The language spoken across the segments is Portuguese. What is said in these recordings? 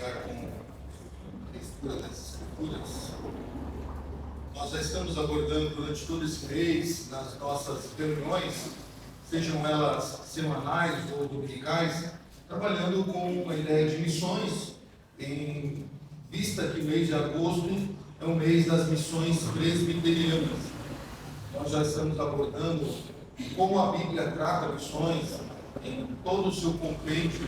iniciar com a leitura das Escrituras. Nós já estamos abordando durante todo esse mês, nas nossas reuniões, sejam elas semanais ou dominicais, trabalhando com uma ideia de missões, em vista que o mês de agosto é o mês das missões presbiterianas. Nós já estamos abordando como a Bíblia trata missões em todo o seu compêndio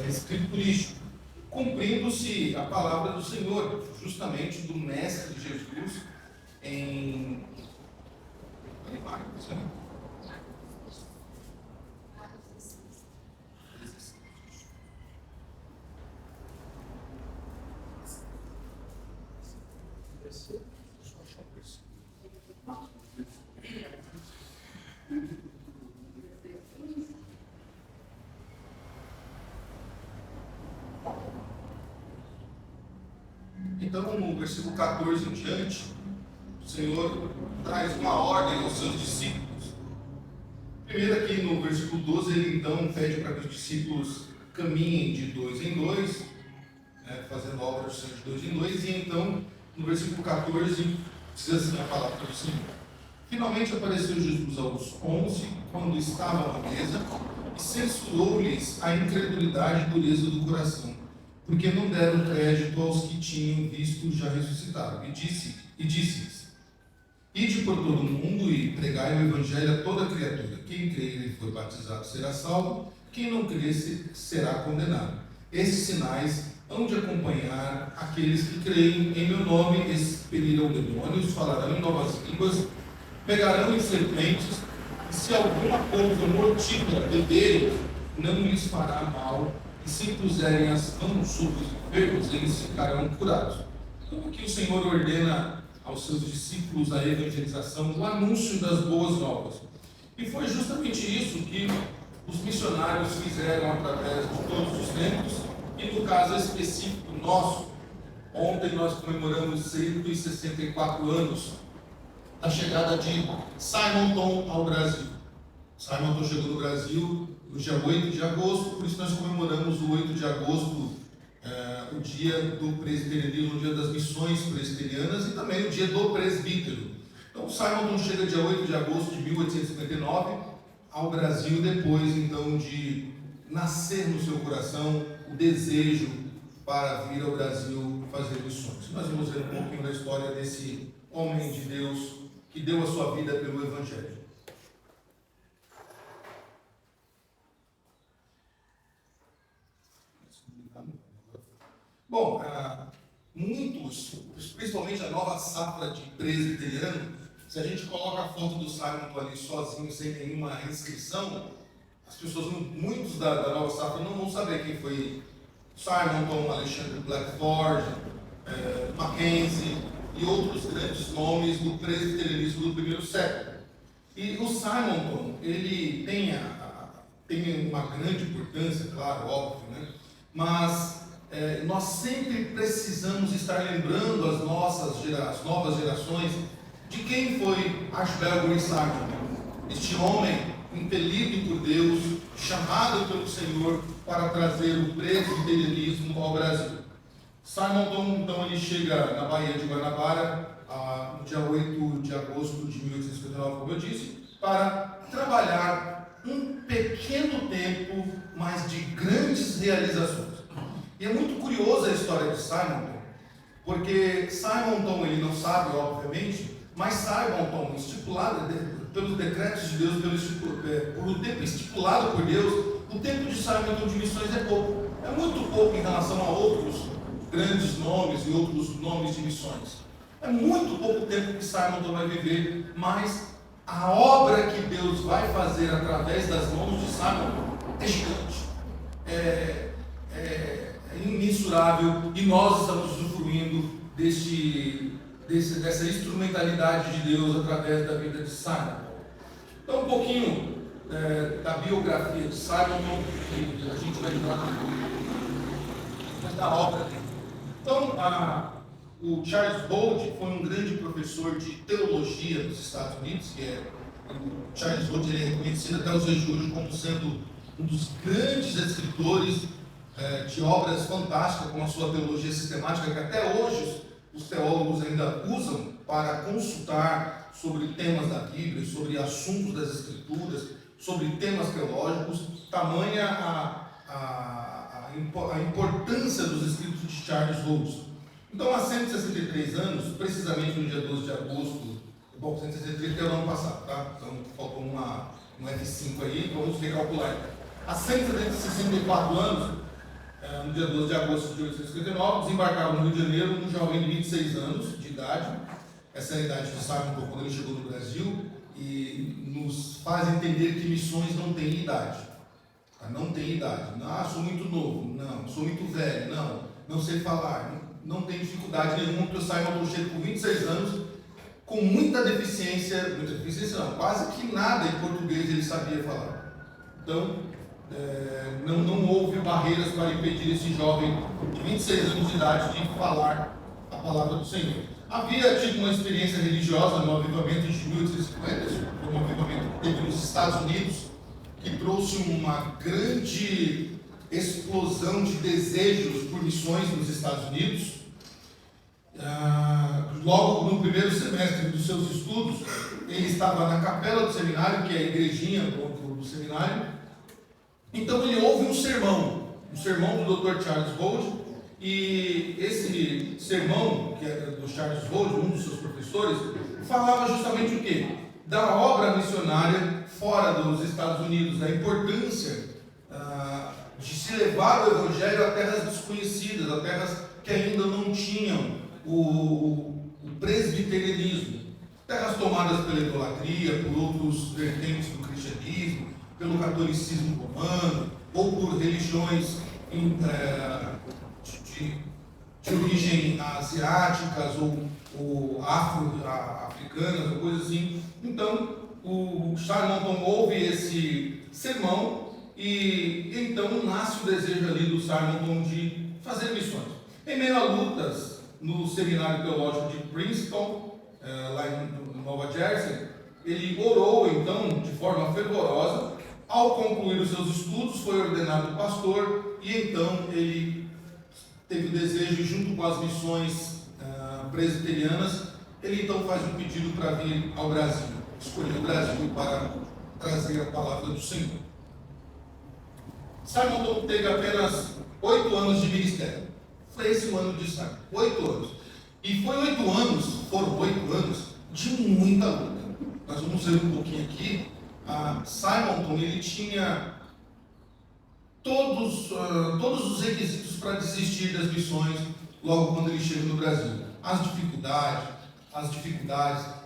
escriturístico, cumprindo-se a palavra do Senhor, justamente do Mestre Jesus, em Marcos, né? Então, no versículo 14 em diante, o Senhor traz uma ordem aos seus discípulos. Primeiro aqui no versículo 12, ele então pede para que os discípulos caminhem de dois em dois, fazendo obras de dois em dois, e então, no versículo 14, diz assim a palavra do Senhor. Finalmente apareceu Jesus aos 11, quando estavam à mesa, e censurou-lhes a incredulidade e dureza do coração, porque não deram crédito aos que tinham visto já ressuscitado. E disse-lhes: Ide por todo o mundo e pregai o Evangelho a toda criatura. Quem crer e for batizado será salvo, quem não crer será condenado. Esses sinais hão de acompanhar aqueles que creem em meu nome, expelirão demônios, falarão em novas línguas, pegarão em serpentes, e se alguma coisa mortífera beberem, não lhes fará mal, e se puserem as mãos sobre os enfermos, eles ficarão curados. Então aqui o Senhor ordena aos seus discípulos a evangelização, o anúncio das boas novas. E foi justamente isso que os missionários fizeram através de todos os tempos, e no caso específico nosso, ontem nós comemoramos 164 anos da chegada de Simonton ao Brasil. Simonton chegou no Brasil no dia 8 de agosto, por isso nós comemoramos o 8 de agosto, o dia do presbiterianismo, o dia das missões presbiterianas e também o dia do presbítero. Então Simonton chega dia 8 de agosto de 1859 ao Brasil, depois então de nascer no seu coração o desejo para vir ao Brasil fazer missões. Nós vamos ver um pouquinho da história desse homem de Deus que deu a sua vida pelo Evangelho. Bom, muitos, principalmente a nova safra de presbiteriano, se a gente coloca a foto do Simonton ali sozinho, sem nenhuma inscrição, as pessoas, muitos da nova safra não vão saber quem foi Simonton, Alexandre Blackford, Mackenzie e outros grandes nomes do presbiterianismo do primeiro século. E o Simonton, ele tem uma grande importância, claro, óbvio, né? Mas nós sempre precisamos estar lembrando as novas gerações de quem foi Ashbel Simonton, este homem impelido por Deus, chamado pelo Senhor para trazer o presbiterianismo ao Brasil. Simonton, então, ele chega na Baía de Guanabara no dia 8 de agosto de 1859, como eu disse, para trabalhar um pequeno tempo, mas de grandes realizações. E é muito curiosa a história de Simonton, porque Simonton, ele não sabe, obviamente, mas Simonton, estipulado pelos decretos de Deus, por o tempo estipulado por Deus, o tempo de Simonton de missões é pouco. É muito pouco em relação a outros grandes nomes e outros nomes de missões. É muito pouco tempo que Simonton vai viver, mas a obra que Deus vai fazer através das mãos de Simonton é gigante. É imensurável, e nós estamos usufruindo dessa instrumentalidade de Deus através da vida de Simonton. Então, um pouquinho da biografia de Simonton, que a gente vai entrar mas da obra dele. Então, o Charles Bowlby foi um grande professor de teologia dos Estados Unidos, o Charles Bowlby é reconhecido até os dias de hoje como sendo um dos grandes escritores de obras fantásticas, com a sua teologia sistemática, que até hoje os teólogos ainda usam para consultar sobre temas da Bíblia, sobre assuntos das Escrituras, sobre temas teológicos, tamanha a importância dos escritos de Charles Rhodes. Então, há 163 anos, precisamente no dia 12 de agosto, bom, 163 que é o ano passado, tá? Então, faltou um F5 aí, vamos recalcular. Há 164 anos, no dia 12 de agosto de 1859, desembarcava no Rio de Janeiro um jovem de 26 anos de idade. Essa é a idade de Simon quando ele chegou no Brasil, e nos faz entender que missões não têm idade. Não tem idade. Sou muito novo. Não. Sou muito velho. Não sei falar. Não tem dificuldade nenhuma, porque o Simon chega com 26 anos, com muita deficiência não, quase que nada em português ele sabia falar. Então, não houve barreiras para impedir esse jovem de 26 anos de idade de falar a palavra do Senhor. Havia tido uma experiência religiosa no avivamento de 1850, um avivamento que teve nos Estados Unidos, que trouxe uma grande explosão de desejos por missões nos Estados Unidos. Logo no primeiro semestre dos seus estudos, ele estava na capela do seminário, que é a igrejinha do seminário. Então ele ouve um sermão do Dr. Charles Rhodes, e esse sermão, que é do Charles Rhodes, um dos seus professores, falava justamente o quê? Da obra missionária fora dos Estados Unidos, da importância de se levar o Evangelho a terras desconhecidas, a terras que ainda não tinham o presbiterianismo, terras tomadas pela idolatria, por outros vertentes do cristianismo, pelo catolicismo romano, ou por religiões de origem asiáticas ou afro-africanas, ou coisa assim. Então, o Simon ouve esse sermão e então nasce o desejo ali do Simon de fazer missões. Em meio a lutas no Seminário Teológico de Princeton, lá em Nova Jersey, ele orou então de forma fervorosa. Ao concluir os seus estudos, foi ordenado pastor e então ele teve o desejo, junto com as missões presbiterianas, ele então faz um pedido para vir ao Brasil, escolher o Brasil para trazer a palavra do Senhor. Simon teve apenas 8 anos de ministério. Foi esse o ano de Simon, 8 anos. E foram 8 anos de muita luta. Nós vamos ver um pouquinho aqui. Simon, ele tinha todos os requisitos para desistir das missões logo quando ele chega no Brasil. As dificuldades,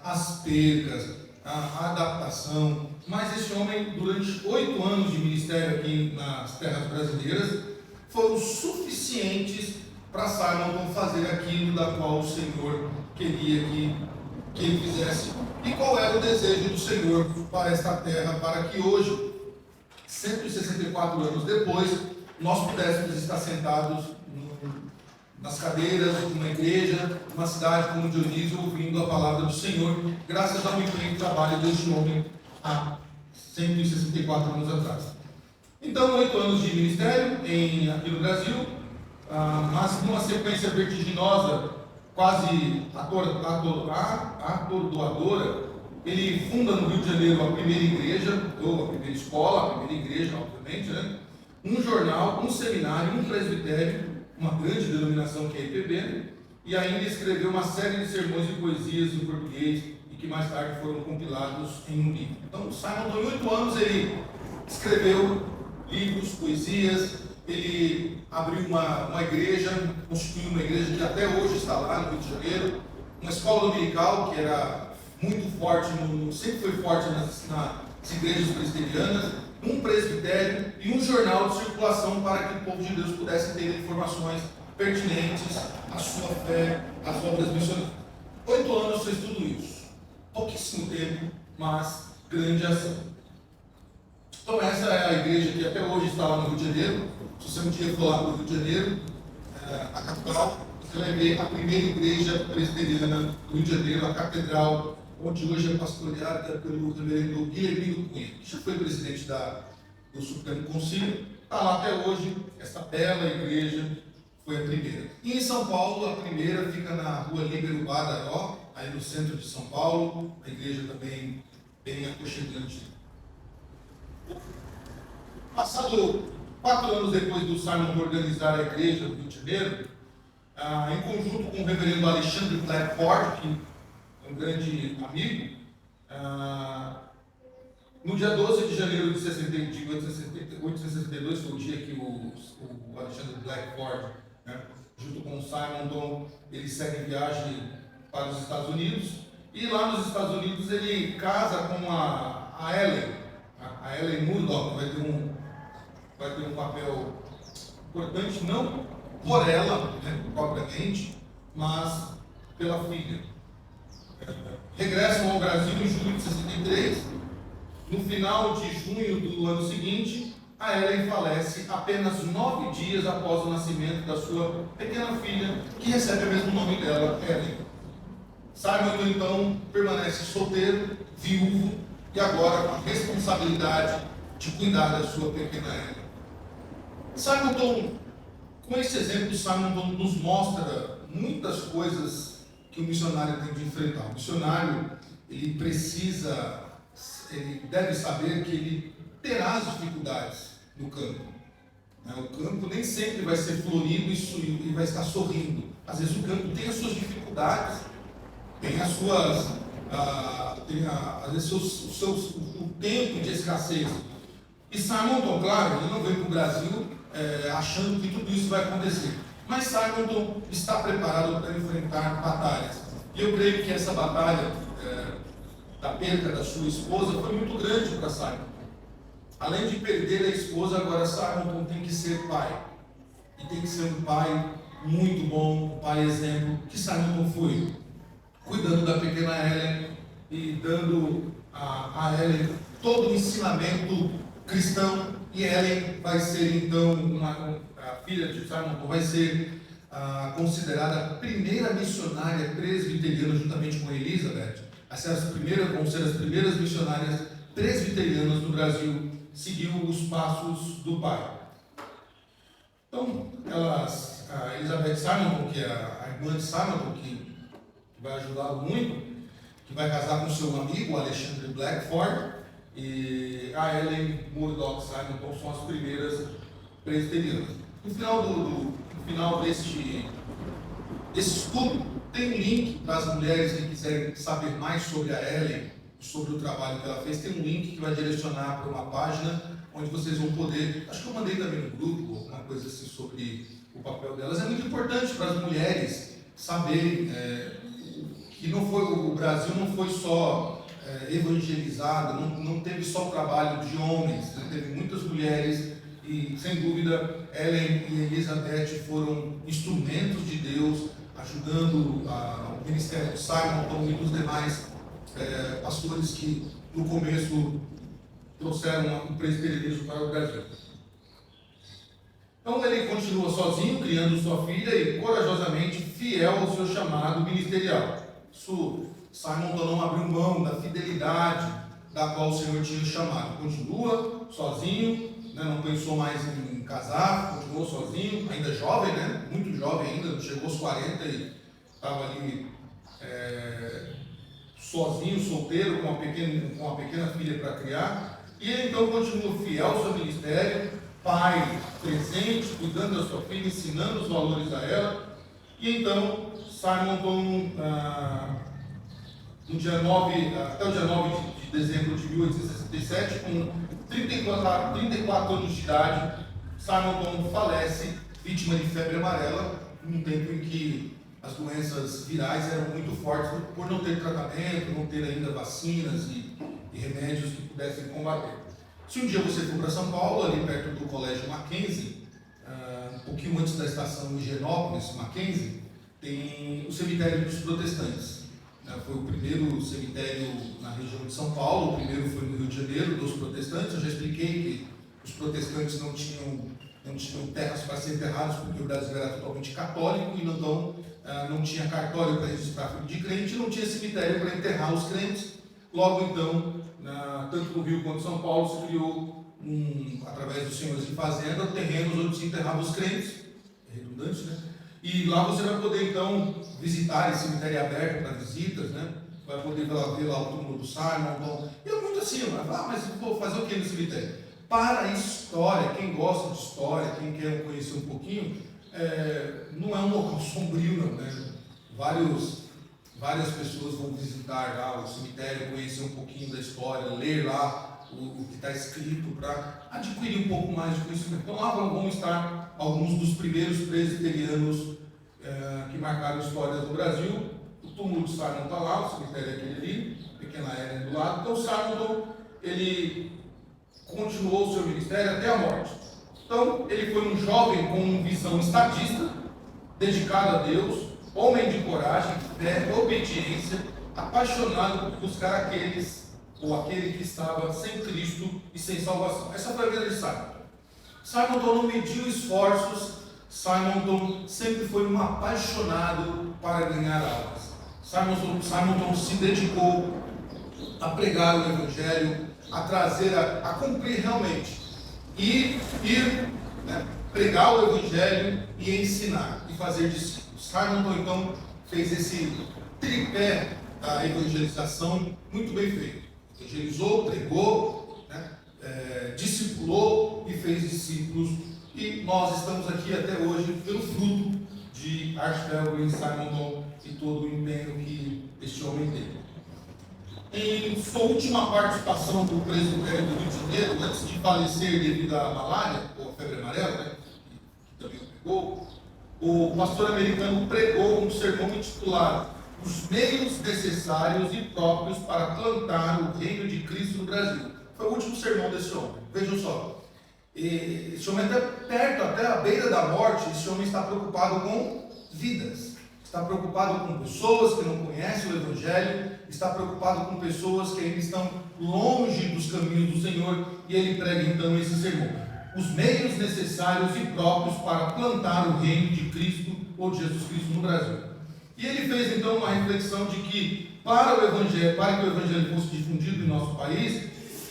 as percas, a adaptação. Mas esse homem, durante 8 anos de ministério aqui nas terras brasileiras, foram suficientes para Simon fazer aquilo da qual o Senhor queria que ele fizesse. E qual era o desejo do Senhor para esta terra, para que hoje, 164 anos depois, nós pudéssemos estar sentados nas cadeiras de uma igreja, numa cidade como Dionísio, ouvindo a palavra do Senhor, graças ao empenho e trabalho deste homem há 164 anos atrás. Então, 8 anos de ministério aqui no Brasil, mas numa sequência vertiginosa, quase atordoadora, ele funda no Rio de Janeiro a primeira igreja, ou a primeira escola, a primeira igreja, obviamente, né? Um jornal, um seminário, um presbitério, uma grande denominação que é a IPB, e ainda escreveu uma série de sermões e poesias em português, e que mais tarde foram compilados em um livro. Então, Simon, em 8 anos, ele escreveu livros, poesias, ele abriu uma igreja, constituiu uma igreja que até hoje está lá no Rio de Janeiro, uma escola dominical que era muito forte, sempre foi forte nas igrejas presbiterianas, um presbitério e um jornal de circulação para que o povo de Deus pudesse ter informações pertinentes à sua fé, às obras missionárias. 8 anos fez tudo isso. Pouquíssimo tempo, mas grande ação. Então essa é a igreja que até hoje está lá no Rio de Janeiro. Se você um dia for lá no Rio de Janeiro, a capital, você vai ver a primeira igreja presbiteriana do Rio de Janeiro, a catedral, onde hoje é pastoreada pelo reverendo Guilhermino Cunha, que já foi presidente do Supremo Conselho. está lá até hoje. Essa bela igreja foi a primeira. E em São Paulo, a primeira fica na rua Líbero Badaró, aí no centro de São Paulo, a igreja também bem aconchegante. Passado 4 anos depois do Simon organizar a igreja do Rio de Janeiro, em conjunto com o reverendo Alexandre Blackford, que é um grande amigo, no dia 12 de janeiro de 1862, foi o dia que o Alexandre Blackford, né, junto com o Simon Don, ele segue viagem para os Estados Unidos, e lá nos Estados Unidos ele casa com a Ellen, a Ellen Murdoch, vai ter um papel importante, não por ela, né, propriamente, mas pela filha. Regressam ao Brasil em julho de 63. No final de junho do ano seguinte, a Ellen falece apenas 9 dias após o nascimento da sua pequena filha, que recebe o mesmo nome dela, Ellen. Simon, então, permanece solteiro, viúvo, e agora com a responsabilidade de cuidar da sua pequena Ellen. Simon, com esse exemplo, Simon nos mostra muitas coisas que o missionário tem de enfrentar. O missionário, ele deve saber que ele terá as dificuldades no campo. O campo nem sempre vai ser florido e vai estar sorrindo. Às vezes o campo tem as suas dificuldades, tem as suas, às vezes o tempo de escassez. E Simon, claro, ele não veio para o Brasil achando que tudo isso vai acontecer. Mas Simon está preparado para enfrentar batalhas. E eu creio que essa batalha da perda da sua esposa foi muito grande para Simon. Além de perder a esposa, agora Simon tem que ser pai. E tem que ser um pai muito bom, um pai exemplo, que Simon foi. Cuidando da pequena Ellen e dando a Ellen todo o ensinamento cristão. E Ellen vai ser então, a filha de Simon vai ser considerada a primeira missionária presbiteriana, juntamente com Elizabeth. Vão ser as primeiras missionárias presbiterianas no Brasil, seguiu os passos do pai. Então, a Elizabeth Simon, que é a irmã de Simon, que vai ajudá-lo muito, que vai casar com seu amigo Alexandre Blackford, e a Ellen Murdoch Simon, então, são as primeiras presbiterianas. No final desse estudo, tem um link para as mulheres que quiserem saber mais sobre a Ellen, sobre o trabalho que ela fez. Tem um link que vai direcionar para uma página onde vocês vão poder, acho que eu mandei também no grupo, alguma coisa assim sobre o papel delas. É muito importante para as mulheres saberem que o Brasil não foi só evangelizado, não teve só o trabalho de homens, né? Teve muitas mulheres e, sem dúvida, Ellen e Elizabeth foram instrumentos de Deus, ajudando o ministério de Simon e dos demais pastores que, no começo, trouxeram um presbiterianismo para o Brasil. Então, ele continua sozinho, criando sua filha e corajosamente fiel ao seu chamado ministerial. Simon não abriu mão da fidelidade da qual o Senhor tinha chamado. Continua sozinho, né, não pensou mais em casar, continuou sozinho, ainda jovem, né, muito jovem ainda, chegou aos 40 e estava ali sozinho, solteiro, com uma pequena filha para criar. E ele então continua fiel ao seu ministério, pai presente, cuidando da sua filha, ensinando os valores a ela. E então Simon, até o dia 9 de dezembro de 1867, com 34 anos de idade, Simon falece, vítima de febre amarela, num tempo em que as doenças virais eram muito fortes por não ter tratamento, não ter ainda vacinas e remédios que pudessem combater. Se um dia você for para São Paulo, ali perto do Colégio Mackenzie, um pouquinho antes da estação Higienópolis, Mackenzie, tem o cemitério dos protestantes. Foi o primeiro cemitério na região de São Paulo, o primeiro foi no Rio de Janeiro, dos protestantes. Eu já expliquei que os protestantes não tinham terras para ser enterrados, porque o Brasil era totalmente católico, e então não tinha cartório para registrar filho de crente, não tinha cemitério para enterrar os crentes. Logo então, tanto no Rio quanto em São Paulo, se criou através dos senhores de fazenda, terrenos onde se enterravam os crentes, é redundante, né? E lá você vai poder então visitar esse cemitério aberto para visitas, né? Vai poder ver lá o túmulo do Simon. E é muito assim, mas vou fazer o que no cemitério? Para a história, quem gosta de história, quem quer conhecer um pouquinho, não é um local sombrio, não, né? Várias pessoas vão visitar lá o cemitério, conhecer um pouquinho da história, ler lá o que está escrito para adquirir um pouco mais de conhecimento. Então lá vão estar alguns dos primeiros presbiterianos que marcaram histórias do Brasil. O túmulo de Simon está lá, o cemitério é aquele ali, pequena Ellen do lado. Então Simon, ele continuou o seu ministério até a morte. Então ele foi um jovem com visão estadista, dedicado a Deus, homem de coragem, fé, obediência, apaixonado por buscar aquele que estava sem Cristo e sem salvação. Essa foi a vida de Simon. Simon não mediu esforços. Simon sempre foi um apaixonado para ganhar almas. Simon se dedicou a pregar o Evangelho, a trazer, a cumprir realmente, ir, né, pregar o Evangelho e ensinar e fazer discípulos. Simon então fez esse tripé da evangelização muito bem feito. Evangelizou, pregou, né, discipulou e fez discípulos. E nós estamos aqui até hoje pelo fruto de Archibald Green Simon e todo o empenho que este homem teve. Em sua última participação do presbitério do Rio de Janeiro, antes de falecer devido à malária, ou à febre amarela, né, que também o pegou, o pastor americano pregou um sermão intitulado Os Meios Necessários e Próprios para Plantar o Reino de Cristo no Brasil. Foi o último sermão desse homem. Vejam só. Esse homem até perto, até a beira da morte, esse homem está preocupado com vidas. Está preocupado com pessoas que não conhecem o Evangelho, está preocupado com pessoas que ainda estão longe dos caminhos do Senhor, e ele prega então esse sermão. Os meios necessários e próprios para plantar o reino de Cristo ou de Jesus Cristo no Brasil. E ele fez então uma reflexão de que para que o Evangelho fosse difundido em nosso país,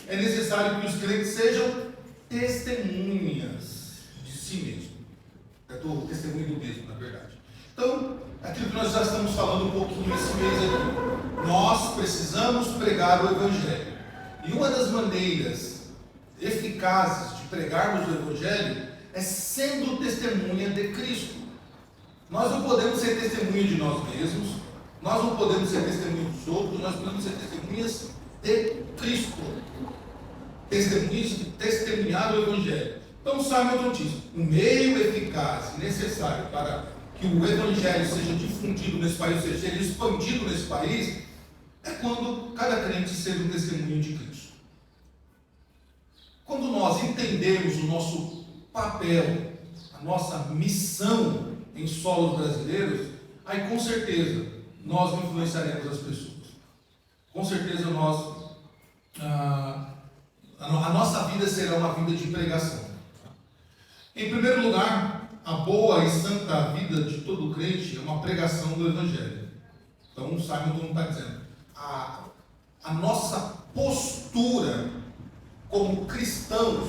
é necessário que os crentes sejam testemunhas de si mesmo. Testemunho do mesmo, na verdade. Então, aquilo que nós já estamos falando um pouquinho esse mês aqui. Nós precisamos pregar o Evangelho. E uma das maneiras eficazes de pregarmos o Evangelho é sendo testemunha de Cristo. Nós não podemos ser testemunha de nós mesmos, nós não podemos ser testemunha dos outros, nós podemos ser testemunhas de Cristo. Testemunhas de testemunhar o Evangelho. Então Simon diz, o meio eficaz e necessário para que o Evangelho seja difundido nesse país, ou seja, seja expandido nesse país, é quando cada crente seja um testemunho de Cristo. Quando nós entendemos o nosso papel, a nossa missão em solos brasileiros, aí com certeza nós influenciaremos as pessoas. Com certeza a nossa vida será uma vida de pregação. Em primeiro lugar, a boa e santa vida de todo crente é uma pregação do Evangelho. Então, Simon está dizendo, a nossa postura como cristãos,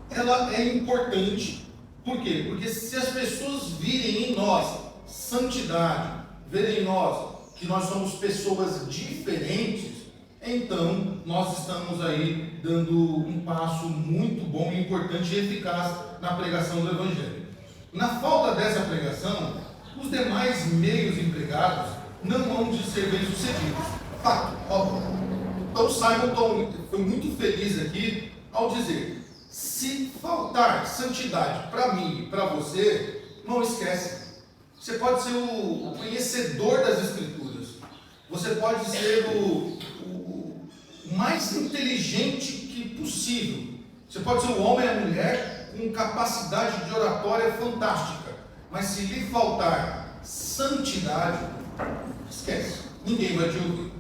ela é importante. Por quê? Porque se as pessoas virem em nós santidade, verem em nós que nós somos pessoas diferentes, então nós estamos aí dando um passo muito bom, importante e eficaz na pregação do Evangelho. Na falta dessa pregação, os demais meios empregados não vão de ser bem-sucedidos. Fato, óbvio. Então Simon foi muito feliz aqui ao dizer, se faltar santidade para mim e para você, não esquece. Você pode ser o conhecedor das Escrituras. Você pode ser o mais inteligente que possível. Você pode ser o homem e a mulher com capacidade de oratória fantástica. Mas se lhe faltar santidade, esquece. Ninguém vai te ouvir.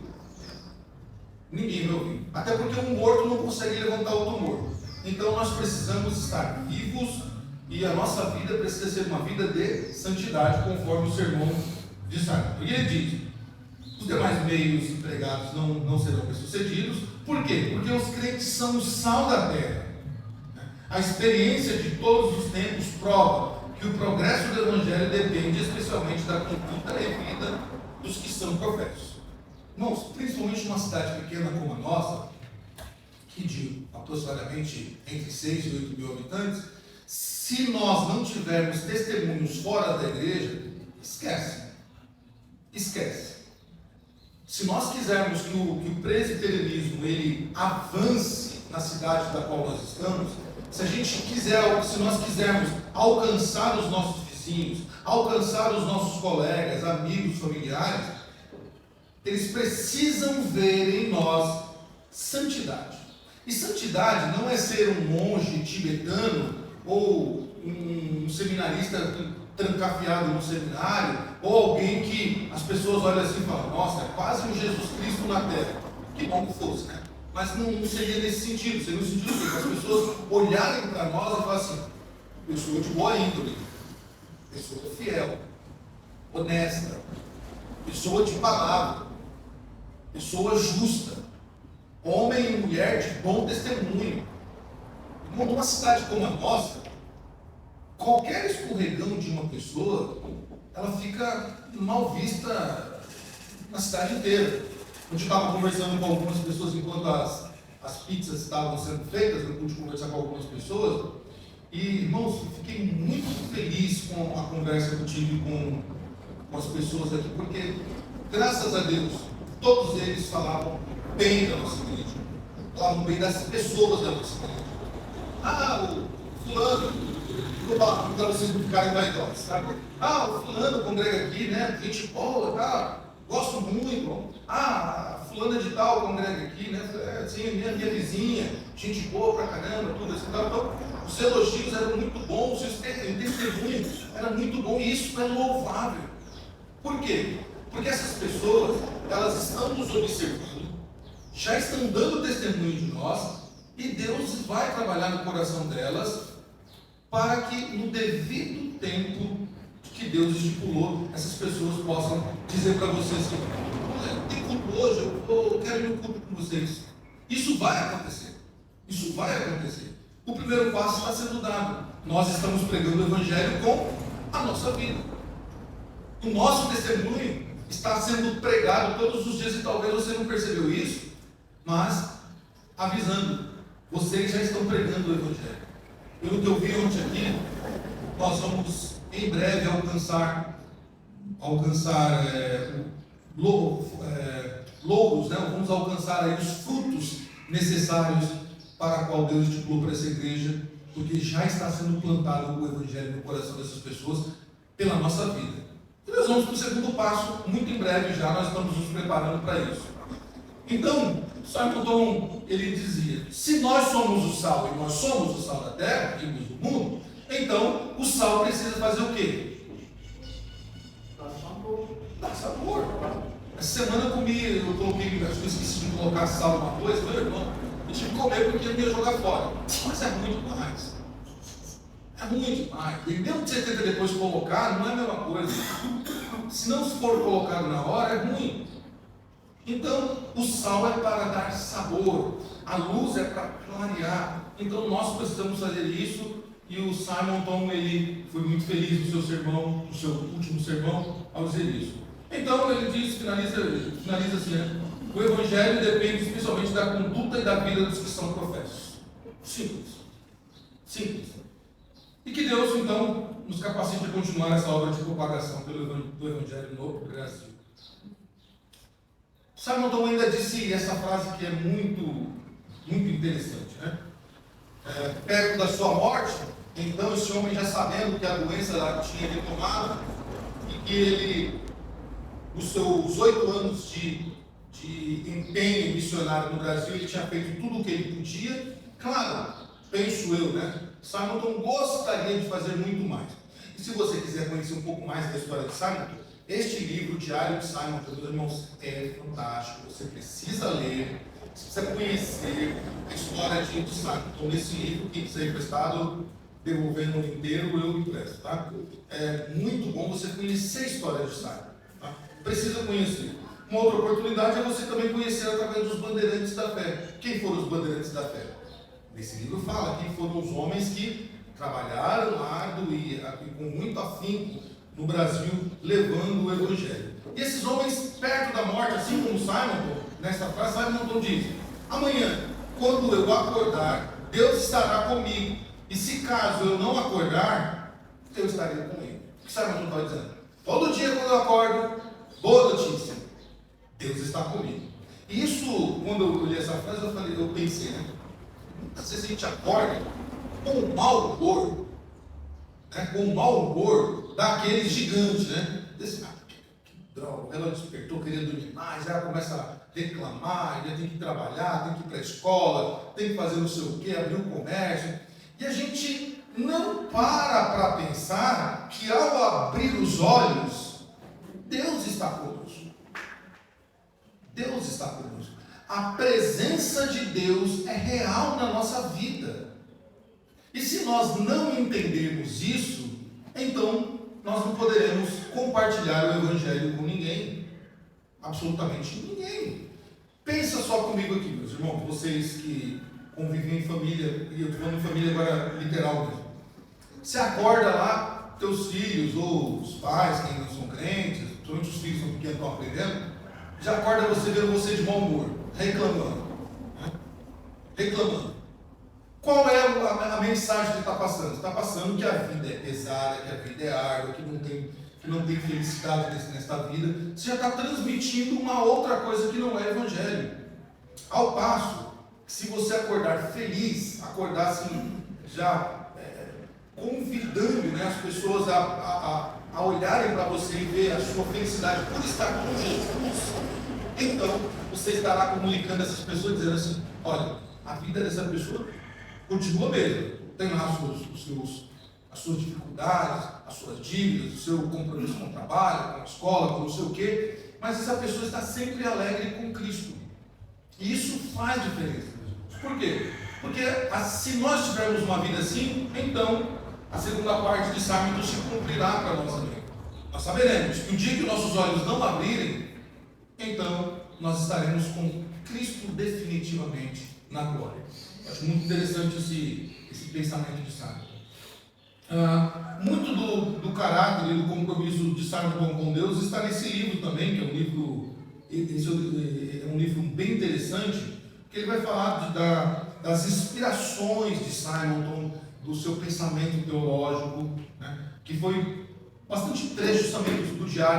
Ninguém vai ouvir. Até porque um morto não consegue levantar outro morto. Então nós precisamos estar vivos e a nossa vida precisa ser uma vida de santidade, conforme o sermão de Simon. E ele diz, os demais meios empregados não serão bem-sucedidos, Por quê? Porque os crentes são o sal da terra. A experiência de todos os tempos prova que o progresso do Evangelho depende especialmente da conduta e vida dos que são profetas. Irmãos, principalmente numa cidade pequena como a nossa, que de aproximadamente entre 6 e 8 mil habitantes, se nós não tivermos testemunhos fora da igreja, esquece. Se nós quisermos que o presbiterianismo ele avance na cidade da qual nós estamos, se nós quisermos alcançar os nossos vizinhos, alcançar os nossos colegas, amigos, familiares, eles precisam ver em nós santidade. E santidade não é ser um monge tibetano ou um seminarista trancafiado no seminário, ou alguém que as pessoas olham assim e falam: nossa, é quase um Jesus Cristo na terra. Que bom que fosse, né? Mas não seria nesse sentido. Seria no sentido de que as pessoas olharem para nós e falarem assim: pessoa de boa índole, pessoa fiel, honesta, pessoa de palavra, pessoa justa, homem e mulher de bom testemunho. Numa cidade como a nossa, qualquer escorregão de uma pessoa, ela fica mal vista na cidade inteira. Eu estava conversando com algumas pessoas enquanto as pizzas estavam sendo feitas, eu pude conversar com algumas pessoas, e, irmãos, eu fiquei muito feliz com a conversa que eu tive com as pessoas aqui, porque, graças a Deus, todos eles falavam bem da nossa igreja, falavam bem das pessoas da nossa igreja. O fulano, vou falar para vocês não ficarem vaidosos, tá? O fulano congrega aqui, né? Gente boa, tá? Gosto muito. A fulana de tal congrega aqui, né? Assim, minha vizinha, gente boa pra caramba, tudo assim, tal. Então, os elogios eram muito bons, o testemunho era muito bom, e isso é louvável. Por quê? Porque essas pessoas, elas estão nos observando, já estão dando testemunho de nós, e Deus vai trabalhar no coração delas para que no devido tempo que Deus estipulou, essas pessoas possam dizer para vocês que tem culto hoje, eu quero ir no culto com vocês. Isso vai acontecer. O primeiro passo está sendo dado. Nós estamos pregando o Evangelho com a nossa vida. O nosso testemunho está sendo pregado todos os dias, e talvez você não percebeu isso, mas avisando, vocês já estão pregando o Evangelho. Pelo que eu vi ontem aqui, nós vamos em breve alcançar louros, né? Vamos alcançar aí os frutos necessários para a qual Deus estipulou para essa igreja, porque já está sendo plantado o Evangelho no coração dessas pessoas pela nossa vida. E nós vamos para o segundo passo, muito em breve já, nós estamos nos preparando para isso. Então, Simon Tom, ele dizia: se nós somos o sal, e nós somos o sal da terra, e luz do mundo, então o sal precisa fazer o quê? Dar sabor. Essa semana eu coloquei, acho que eu esqueci de colocar sal numa coisa, meu irmão, eu tive que comer porque eu ia jogar fora. Mas é ruim demais. E mesmo que você tenta depois colocar, não é a mesma coisa. Se não for colocado na hora, é ruim. Então, o sal é para dar sabor, a luz é para clarear. Então, nós precisamos fazer isso. E o Simon Tom, ele foi muito feliz no seu sermão, no seu último sermão, ao dizer isso. Então, ele diz, finaliza assim, né? O Evangelho depende especialmente da conduta e da vida dos que são professos. Simples. E que Deus, então, nos capacite a continuar essa obra de propagação do Evangelho no Brasil. Simon Tom ainda disse essa frase que é muito interessante, né? Perto da sua morte, então esse homem, já sabendo que a doença tinha retomado, e que ele, nos seus 8 anos de empenho missionário no Brasil, ele tinha feito tudo o que ele podia. Claro, penso eu, né? Simon Tom gostaria de fazer muito mais. E se você quiser conhecer um pouco mais da história de Simon Tom, este livro, Diário de Simon Tom, meus irmãos, é fantástico. Você precisa ler, você precisa conhecer a história de Simon Tom. Nesse livro, que precisa ser emprestado, devolvendo o inteiro, eu empresto, tá? É muito bom você conhecer a história de Simon, tá? Precisa conhecer. Uma outra oportunidade é você também conhecer através dos bandeirantes da fé. Quem foram os bandeirantes da fé? Nesse livro fala quem foram os homens que trabalharam árduo e com muito afinco no Brasil, levando o Evangelho. E esses homens, perto da morte, assim como Simon, nesta frase, Simon diz: amanhã, quando eu acordar, Deus estará comigo. E se caso eu não acordar, eu estarei com ele. O que Simon está dizendo? Todo dia quando eu acordo, boa notícia, Deus está comigo. E isso, quando eu li essa frase, eu pensei, né? Muitas vezes a gente acorda com mau humor, né? Com mau humor daqueles gigantes, né? Desse, que droga, o relógio despertou, queria dormir mais, já começa a reclamar, já tem que trabalhar, tem que ir para a escola, tem que fazer não sei o que, abrir um comércio. E a gente não para pensar que ao abrir os olhos, Deus está conosco. Deus está conosco. A presença de Deus é real na nossa vida. E se nós não entendermos isso, então nós não poderemos compartilhar o Evangelho com ninguém. Absolutamente ninguém. Pensa só comigo aqui, meus irmãos, vocês que convivem em família, e eu estou falando em família agora literal mesmo. Você acorda lá, teus filhos ou os pais, que ainda não são crentes, principalmente os filhos que estão aprendendo, já acorda você vendo você de mau humor, reclamando. Né? Reclamando. Qual é a mensagem que está passando? Está passando que a vida é pesada, que a vida é árdua, que não tem felicidade nesta vida. Você já está transmitindo uma outra coisa que não é evangelho. Ao passo que se você acordar feliz, acordar assim, já convidando, né, as pessoas a olharem para você e ver a sua felicidade por estar com Jesus, então você estará comunicando a essas pessoas, dizendo assim: olha, a vida dessa pessoa continua mesmo, tem lá as suas dificuldades, as suas dívidas, o seu compromisso com o trabalho, com a escola, com não sei o quê, mas essa pessoa está sempre alegre com Cristo. E isso faz diferença. Por quê? Porque se nós tivermos uma vida assim, então a segunda parte de Simon se cumprirá para nós também. Nós saberemos que o dia que nossos olhos não abrirem, então nós estaremos com Cristo definitivamente na glória. Eu acho muito interessante esse pensamento de Simon. Muito do caráter e do compromisso de Simon com Deus está nesse livro também, que é um livro bem interessante, que ele vai falar das inspirações de Simon, do seu pensamento teológico, né, que foi bastante trechos também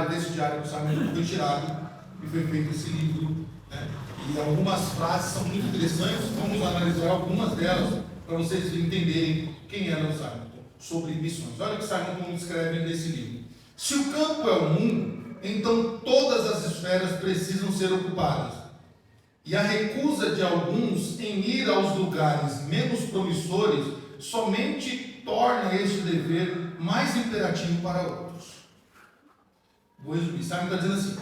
desse diário que Simon foi tirado e foi feito esse livro, né, e algumas frases são muito interessantes. Vamos analisar algumas delas para vocês entenderem quem era o Simon sobre missões. Olha o que Simon escreve nesse livro: se o campo é o mundo, então todas as esferas precisam ser ocupadas, e a recusa de alguns em ir aos lugares menos promissores somente torna este dever mais imperativo para outros. Vou resumir. Simon está dizendo assim: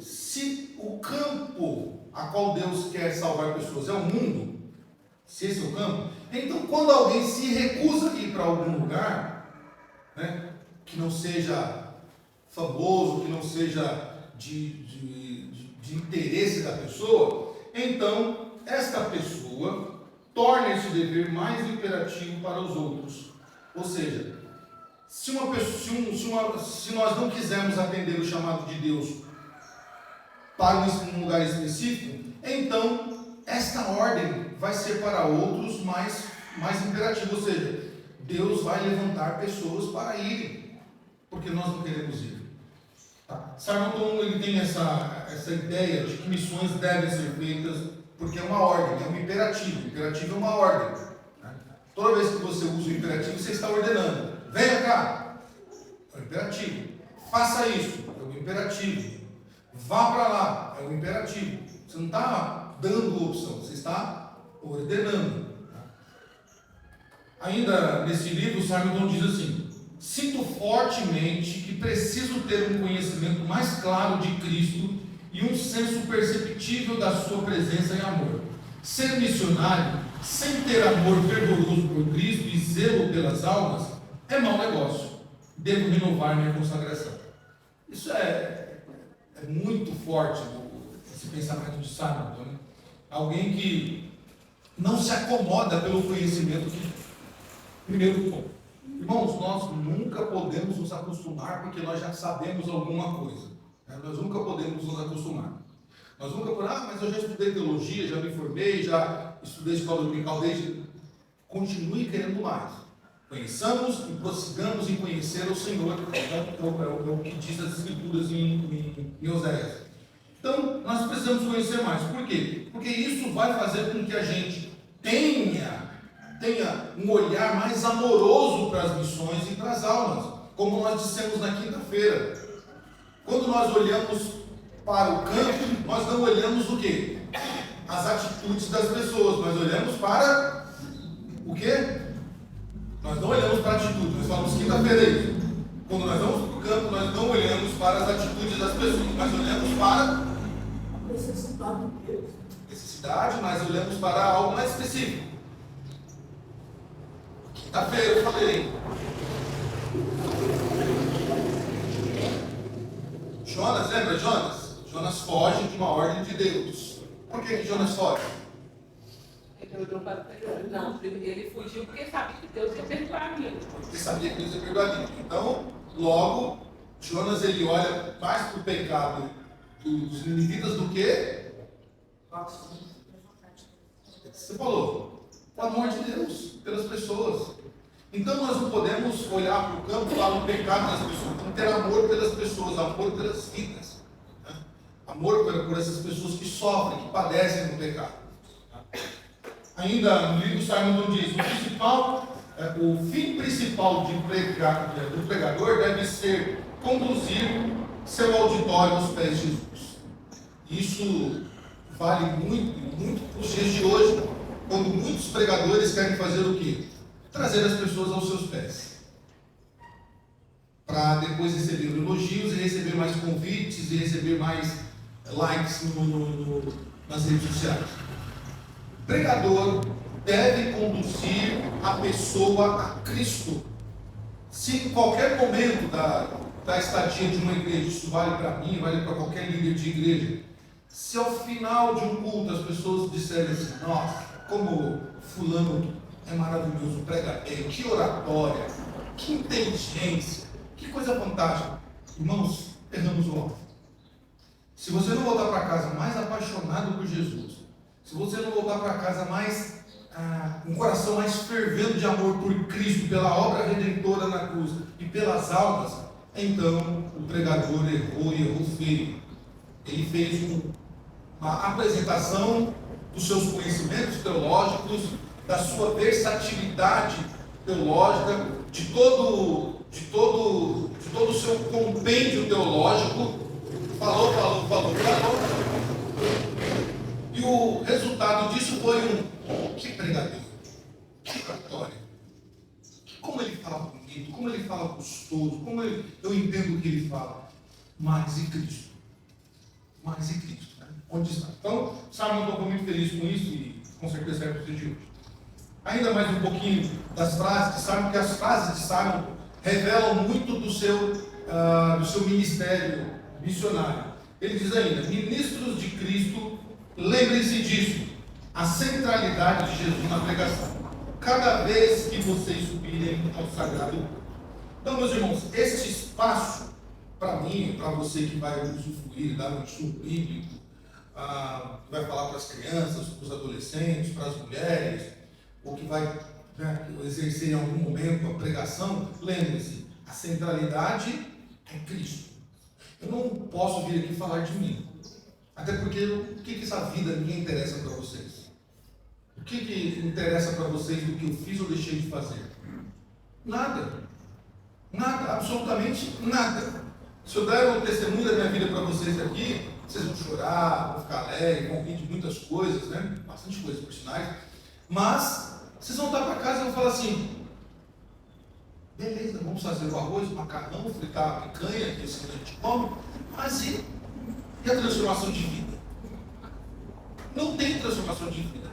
se o campo a qual Deus quer salvar pessoas é o mundo, se esse é o campo, então quando alguém se recusa a ir para algum lugar, né, que não seja famoso, que não seja de interesse da pessoa, então esta pessoa torna esse dever mais imperativo para os outros. Ou seja, se nós não quisermos atender o chamado de Deus para um lugar específico, então esta ordem vai ser para outros mais imperativa. Ou seja, Deus vai levantar pessoas para irem, porque nós não queremos ir. Tá? Simon ele tem essa ideia de que missões devem ser feitas porque é uma ordem, é um imperativo. O imperativo é uma ordem. Né? Toda vez que você usa o imperativo, você está ordenando: venha cá, é o imperativo. Faça isso, é o imperativo. Vá para lá, é o imperativo. Você não está dando opção, você está ordenando. Ainda nesse livro, Simon diz assim: sinto fortemente que preciso ter um conhecimento mais claro de Cristo e um senso perceptível da sua presença e amor. Ser missionário sem ter amor fervoroso por Cristo e zelo pelas almas é mau negócio. Devo renovar minha consagração. Isso é é muito forte esse pensamento de Simon, né? Alguém que não se acomoda pelo conhecimento que primeiro ponto. Irmãos, nós nunca podemos nos acostumar porque nós já sabemos alguma coisa. Né? Nós nunca podemos nos acostumar. Nós nunca podemos, mas eu já estudei teologia, já me formei, já estudei escola dominical desde... Continue querendo mais. Conheçamos e prossigamos em conhecer o Senhor. É o que diz as Escrituras em Oséias. Então, nós precisamos conhecer mais. Por quê? Porque isso vai fazer com que a gente tenha um olhar mais amoroso para as missões e para as almas, como nós dissemos na quinta-feira. Quando nós olhamos para o campo, nós não olhamos o quê? As atitudes das pessoas, nós olhamos para o quê? Nós não olhamos para a atitude, nós falamos quinta-feira isso. Quando nós vamos para o campo, nós não olhamos para as atitudes das pessoas, nós olhamos para a necessidade de Deus. Necessidade, mas olhamos para algo mais específico. Quinta-feira eu falei. Jonas, lembra Jonas? Jonas foge de uma ordem de Deus. Por que Jonas foge? Não, ele fugiu porque sabia que Deus ia perdoar ele. Porque sabia que Deus ia perdoar ele. Então, logo, Jonas ele olha mais para o pecado dos ninivitas do que? Você falou, o amor de Deus pelas pessoas. Então nós não podemos olhar para o campo e falar o pecado das pessoas. Temos que ter amor pelas pessoas, amor pelas vidas. Né? Amor por essas pessoas que sofrem, que padecem no pecado. Ainda no livro Simon diz, o fim principal do pregador deve ser conduzir seu auditório aos pés de Jesus. Isso vale muito, muito para os dias de hoje, quando muitos pregadores querem fazer o quê? Trazer as pessoas aos seus pés, para depois receber elogios e receber mais convites e receber mais likes nas redes sociais. O pregador deve conduzir a pessoa a Cristo. Se em qualquer momento da estadia de uma igreja, isso vale para mim, vale para qualquer líder de igreja, se ao final de um culto as pessoas disserem assim, nossa, como fulano é maravilhoso, prega bem, que oratória, que inteligência, que coisa fantástica. Irmãos, erramos o alvo. Se você não voltar para casa mais apaixonado por Jesus, se você não voltar para casa mais, um coração mais fervendo de amor por Cristo, pela obra redentora na cruz e pelas almas, então o pregador errou e errou feio. Ele fez uma apresentação dos seus conhecimentos teológicos, da sua versatilidade teológica, de todo o seu compêndio teológico, falou. E o resultado disso foi que pregador, que oratória, como ele fala bonito, como ele fala gostoso, eu entendo o que ele fala, mas e Cristo? Né? Onde está? Então, Simon estou muito feliz com isso e com certeza serve para o dia de hoje. Ainda mais um pouquinho das frases de Simon, porque as frases de Simon revelam muito do seu ministério missionário. Ele diz ainda, ministros de Cristo, lembrem-se disso, a centralidade de Jesus na pregação, cada vez que vocês subirem ao sagrado. Então, meus irmãos, este espaço, para mim, para você que vai usufruir, dar um estudo bíblico, que vai falar para as crianças, para os adolescentes, para as mulheres, ou que vai exercer em algum momento a pregação, lembre-se, a centralidade é Cristo. Eu não posso vir aqui falar de mim, até porque o que essa vida minha interessa para vocês? O que interessa para vocês do que eu fiz ou deixei de fazer? Nada, absolutamente nada. Se eu der o testemunho da minha vida para vocês aqui, vocês vão chorar, vão ficar alegres, vão rir de muitas coisas, né? Bastante coisas por sinais, mas vocês vão estar para casa e vão falar assim, beleza, vamos fazer o arroz, o macarrão, fritar a picanha, que esse que a gente come, mas e a transformação de vida? Não tem transformação de vida.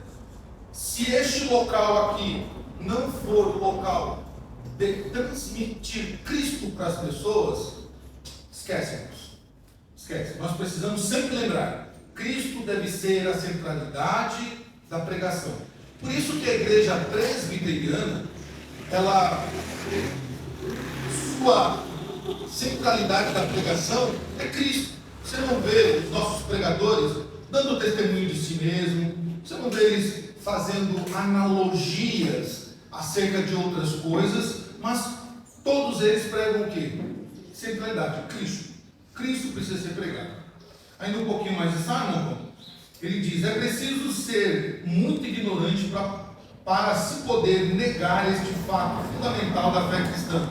Se este local aqui não for o local de transmitir Cristo para as pessoas, esquece-nos. Esquece. Nós precisamos sempre lembrar: Cristo deve ser a centralidade da pregação. Por isso que a igreja presbiteriana, sua centralidade da pregação é Cristo. Você não vê os nossos pregadores dando testemunho de si mesmo, você não vê eles fazendo analogias acerca de outras coisas, mas todos eles pregam o quê? Centralidade, Cristo. Cristo precisa ser pregado. Ainda um pouquinho mais de Simon, ele diz: é preciso ser muito ignorante para se poder negar este fato fundamental da fé cristã,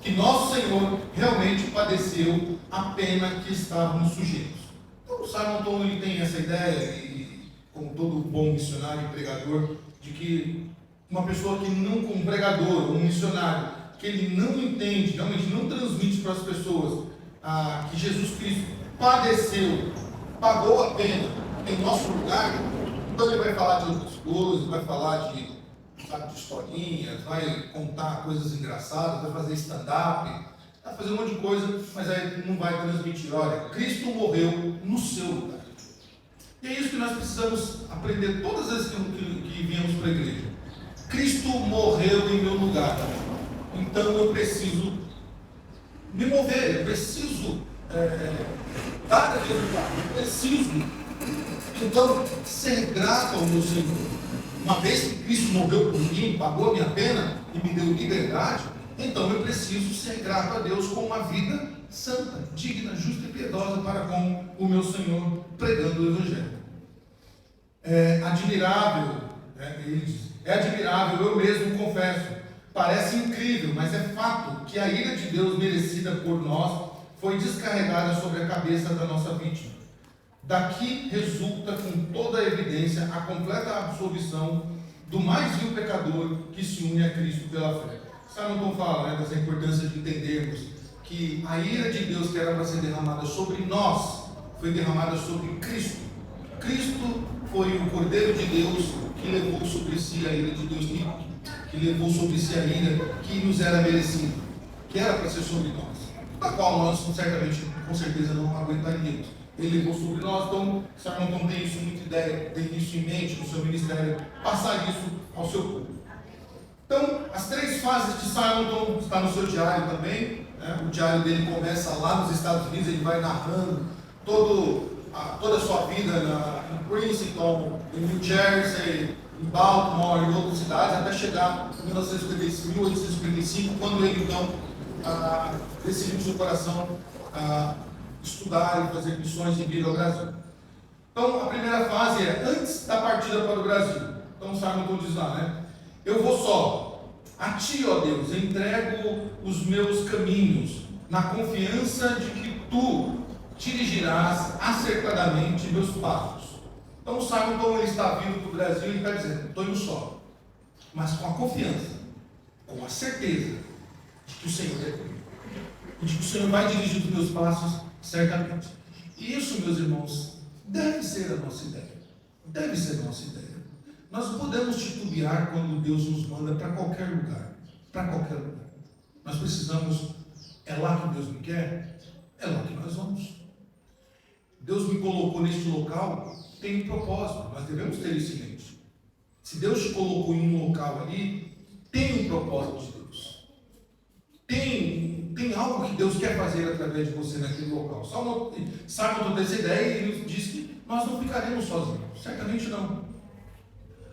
que nosso Senhor realmente padeceu a pena que estávamos sujeitos. Então, o Simon ele tem essa ideia, e como todo bom missionário e pregador, de que uma pessoa que não, como pregador ou um missionário, que ele não entende, realmente não transmite para as pessoas que Jesus Cristo padeceu, pagou a pena em nosso lugar, então ele vai falar de outras coisas, vai falar de historinhas, vai contar coisas engraçadas, vai fazer stand-up, vai fazer um monte de coisa, mas aí não vai transmitir: olha, Cristo morreu no seu lugar. E é isso que nós precisamos aprender todas as vezes que viemos para a igreja. Cristo morreu em meu lugar, então eu preciso me mover, eu preciso dar aquele lugar, eu preciso então ser grato ao meu Senhor. Uma vez que Cristo morreu por mim, pagou a minha pena e me deu liberdade, então eu preciso ser grato a Deus com uma vida santa, digna, justa e piedosa para com o meu Senhor, pregando o Evangelho. É admirável, ele diz, é admirável, eu mesmo confesso, parece incrível, mas é fato que a ira de Deus merecida por nós foi descarregada sobre a cabeça da nossa vítima. Daqui resulta com toda a evidência a completa absolvição do mais vil pecador que se une a Cristo pela fé. Simon fala dessa importância de entendermos que a ira de Deus que era para ser derramada sobre nós, foi derramada sobre Cristo. Cristo foi o Cordeiro de Deus que levou sobre si a ira de Deus, que levou sobre si a ira que nos era merecida, que era para ser sobre nós, da qual nós certamente, com certeza, não aguentaríamos. Ele levou sobre nós, então Simon tem isso muito ideia, tem isso em mente no seu ministério, passar isso ao seu povo. Então, as 3 fases de Simon está no seu diário também, o diário dele começa lá nos Estados Unidos, ele vai narrando toda a sua vida em Princeton, em New Jersey, em Baltimore e outras cidades, até chegar em 1855, quando ele então decidiu no seu coração estudar e fazer missões e vir ao Brasil. Então, a primeira fase é antes da partida para o Brasil. Então, Simon diz lá, eu vou só, a ti, ó Deus, entrego os meus caminhos, na confiança de que tu dirigirás acertadamente meus passos. Então, Simon ele está vindo para o Brasil e ele está dizendo: estou indo só, mas com a confiança, com a certeza de que o Senhor é comigo, e de que o Senhor vai dirigir os meus passos certamente. E isso, meus irmãos, deve ser a nossa ideia. Deve ser a nossa ideia. Nós não podemos titubear quando Deus nos manda para qualquer lugar. Para qualquer lugar. Nós precisamos, é lá que Deus me quer? É lá que nós vamos. Deus me colocou neste local, tem um propósito. Nós devemos ter isso em mente. Se Deus te colocou em um local ali, tem um propósito de Deus. Tem algo que Deus quer fazer através de você naquele local. Simon tem essa ideia e ele diz que nós não ficaremos sozinhos. Certamente não.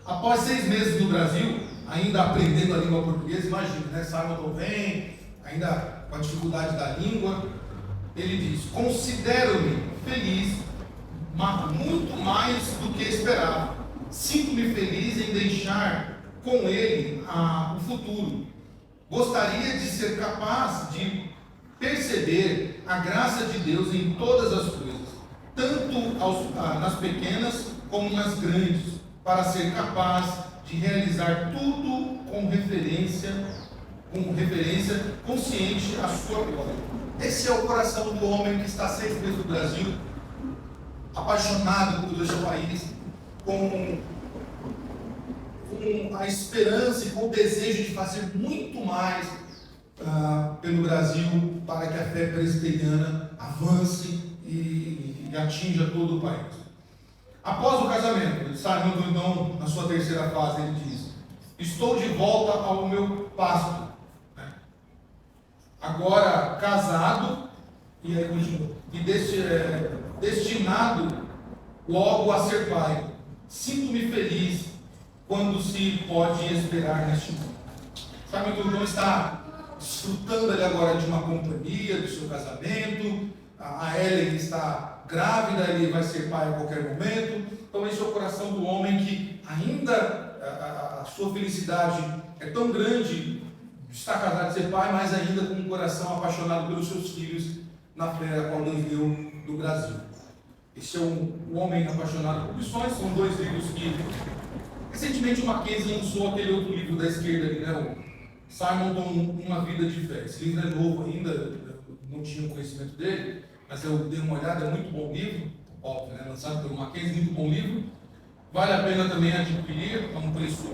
Após 6 meses no Brasil, ainda aprendendo a língua portuguesa, imagina, Simon vem, ainda com a dificuldade da língua, ele diz: considero-me feliz, mas muito mais do que esperava. Sinto-me feliz em deixar com ele o futuro. Gostaria de ser capaz de perceber a graça de Deus em todas as coisas, tanto nas pequenas como nas grandes, para ser capaz de realizar tudo com referência consciente à sua glória. Esse é o coração do homem que está 6 meses no Brasil, apaixonado por esse país, com a esperança e com o desejo de fazer muito mais pelo Brasil, para que a fé presbiteriana avance e atinja todo o país. Após o casamento, Simon então, na sua terceira fase, ele diz: estou de volta ao meu pasto. Agora casado, e aí continua, e destinado logo a ser pai. Sinto-me feliz quando se pode esperar neste mundo. Sabe, o irmão está desfrutando ali agora de uma companhia, do seu casamento. A Ellen está grávida, ele vai ser pai a qualquer momento. Então esse é o coração do homem que ainda a sua felicidade é tão grande de estar casado, de ser pai, mas ainda com um coração apaixonado pelos seus filhos na fé a qual Deus deu no Brasil. Esse é o homem apaixonado por missões. São dois livros que recentemente o Mackenzie lançou aquele outro livro da esquerda ali, né? O Simon com Uma Vida de Fé. Esse livro é novo ainda, eu não tinha conhecimento dele, mas eu dei uma olhada, é muito bom livro, óbvio, né? Lançado pelo Mackenzie, muito bom livro. Vale a pena também adquirir, é um preço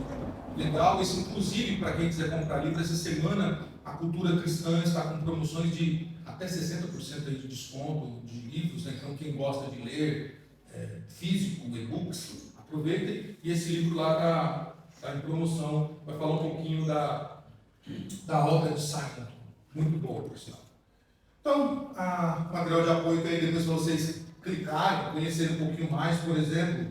legal. Isso, inclusive, para quem quiser comprar livro, essa semana a Cultura Cristã está com promoções de até 60% aí de desconto de livros, né? Então quem gosta de ler físico, e-books, aproveitem. E esse livro lá está em promoção, vai falar um pouquinho da obra de Simon, muito boa, por sinal. Então, o material de apoio tem aí depois para vocês clicarem, conhecerem um pouquinho mais, por exemplo,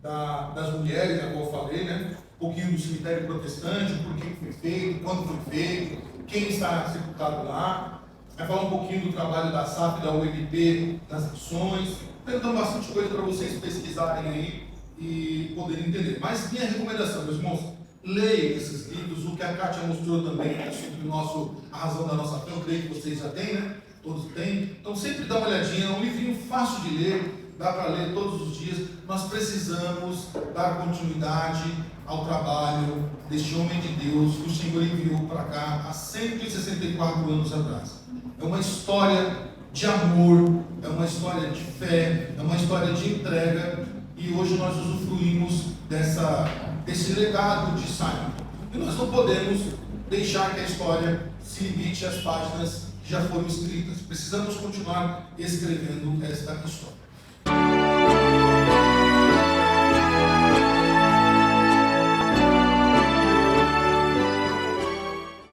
das mulheres, da qual eu falei, né? Um pouquinho do cemitério protestante, por que foi feito, quando foi feito, quem está sepultado lá. Vai falar um pouquinho do trabalho da SAF e da UMP nas missões. Tentando bastante coisa para vocês pesquisarem aí e poderem entender. Mas minha recomendação, meus irmãos, leiam esses livros. O que a Kátia mostrou também sobre a razão da nossa fé, eu creio que vocês já têm, né? Todos têm. Então sempre dá uma olhadinha, é um livrinho fácil de ler, dá para ler todos os dias. Nós precisamos dar continuidade ao trabalho deste homem de Deus que o Senhor enviou para cá há 164 anos atrás. É uma história de amor, é uma história de fé, é uma história de entrega, e hoje nós usufruímos desse legado de Simon. E nós não podemos deixar que a história se limite às páginas que já foram escritas. Precisamos continuar escrevendo esta história.